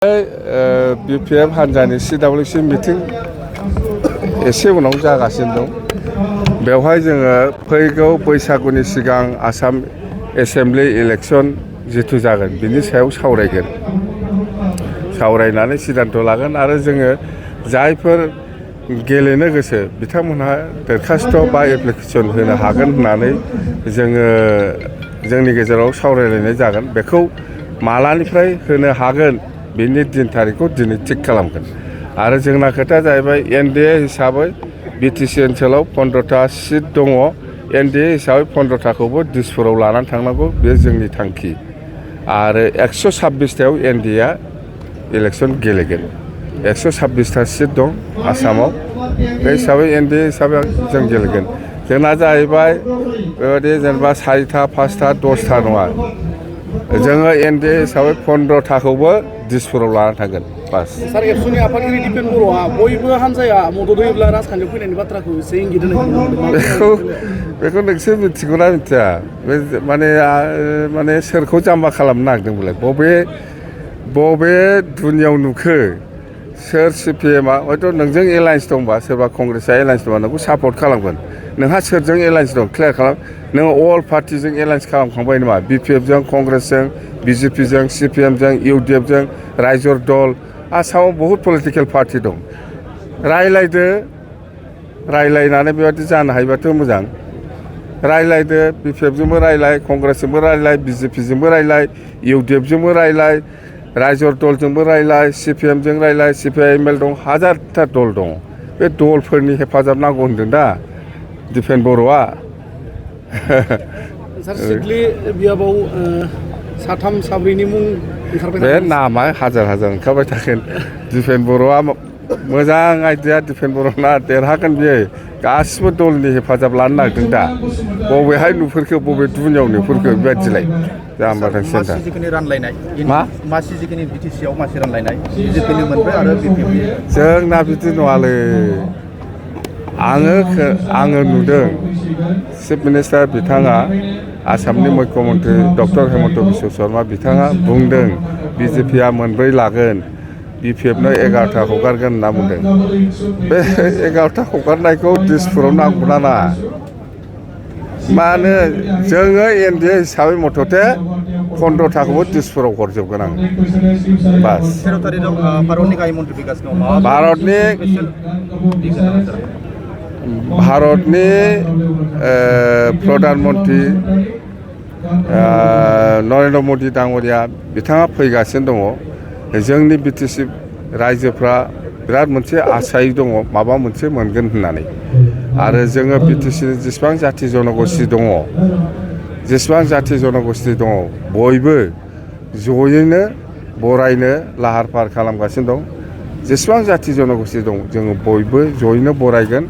BPF हान्जानि CWC meeting एसे उनाव जागासिनो दं। बेवहाय जोङो फैगौ बैसागुनि सिगां आसाम एसेम्बलि इलेक्सन जिथु जागोन बिनि सायाव सावरायगोन। सावरायनानै सिद्धान्त लागोन आरो जोङो जायफोर गेलेनो गोसो बिथांमोनहा दरखास्त बा एप्लिकेसन होनो हागोन होननानै जोङो जोंनि गेजेराव सावरायलायनाय जागोन। बेखौ मालानिफ्राय होनो हागोन बिनि दिन थारिखखौ दिनै थिग खालामगोन। आरो जोंना खोथाया जाहैबाय NDA हिसाबै BTC ओनसोलाव 15टा सिट दङ। NDA हिसाबै 15टाखौबो दिसपुराव लानानै थांनांगौ बे जोंनि थांखि। आरो 126टायाव NDA इलेक्सन गेलेगोन। 126टा सिट दं आसामाव। बे हिसाबै NDA हिसाबै जों गेलेगोन। जोंना जाहैबाय बेबायदि जेनेबा 4टा 5टा 10टा नङा। जोङो NDA हिसाबै 15टाखौबो दिसपुराव लानानै थांगोन बास। सार एबसुनि आफादगिरि दिपेन बर'आ बयबो हान्जाया मदद होयोब्ला राजखान्थियाव फैनायनि बाथ्राखौ एसे इंगित होनाय बेखौ नोंसोर मिथिगौना मिथिया? बे माने सोरखौ जाम्बा खालामनो नागिरदों बोलाय? बबे दुनियाव नुखो? सोर CPMआ हयथ' नोंजों एलायन्स दंबा सोरबा कंग्रेसआ एलायन्स दंबा नोंखौ सापर्ट खालामगोन। नोंहा सोरजों एलायन्स दं क्लियार खालाम। नोङो अल पार्टिजों एलायन्स खालामखांबाय नामा? BPFजों, कंग्रेसजों, BJPजों, CPMजों, UDFजों, रायजर दल। आसामाव बहुद पलिटिकेल पार्टि दं। रायलायदो, रायलायनानै बेबादि जानो हायोबाथ' मोजां। रायलायदो, BPFजोंबो रायलाय, कंग्रेसजोंबो रायलाय, BJPजोंबो रायलाय, UDFजोंबो रायलाय, रायजर दलजोंबो रायलाय, CPMजों रायलाय, CPIML दं, हाजारथा दल दं। बे दलफोरनि हेफाजाब नांगौ होनदों दा दिपेन बर'आ। सार सिडली बियाबाव साथाम साब्रैनि मुं ओंखारबाय। बे नामा हाजार ओंखारबाय थागोन। दिपेन बर'आ मोजां आइडिया। दिपेन बर'ना देरहागोन बियो। गासिबो दलनि हेफाजाब लानो नागिरदों दा। बबेहाय नुफोरखो बबे दुनियाव नुफोरखो बेबायदिलाय जाम्बा सेन्टार मा सिजिखिनि BTCआव मासि रानलायनाय BJPनि मोनबाय आरो BPFनि जोंना बिदि नङालै। आङो नुदों चिफ मिनिस्टार बिथाङा आसामनि मुख्यमन्त्रि डक्टर हेमन्त बिश्व शर्मा बिथाङा बुंदों BJPआ मोनब्रै लागोन, BPFनो 11टा हगारगोन होनना बुंदों। बे 11टा हगारनायखौ दिसपुराव नांगौना नाङा? मानो जोङो NDA हिसाबै मथथे 15टाखौबो दिसपुराव हरजोबगोन आं बास। 13 तारिखआव भारतनि गाहाय मन्थ्रि फैगासिनो दं। भारतनि प्रधान मन्त्रि नरेन्द्र मदि दाङ'रिया बिथाङा फैगासिनो दङ। जोंनि BTC रायजोफ्रा बिराद मोनसे आसायै दङ माबा मोनसे मोनगोन होननानै। आरो जोङो BTCनि जेसेबां जाथि जन'गस्ति दङ, बयबो जयैनो बरायनो लाहार फाहार खालामगासिनो दं। जेसेबां जाथि जन'गस्ति दं जोङो बयबो जयैनो बरायगोन।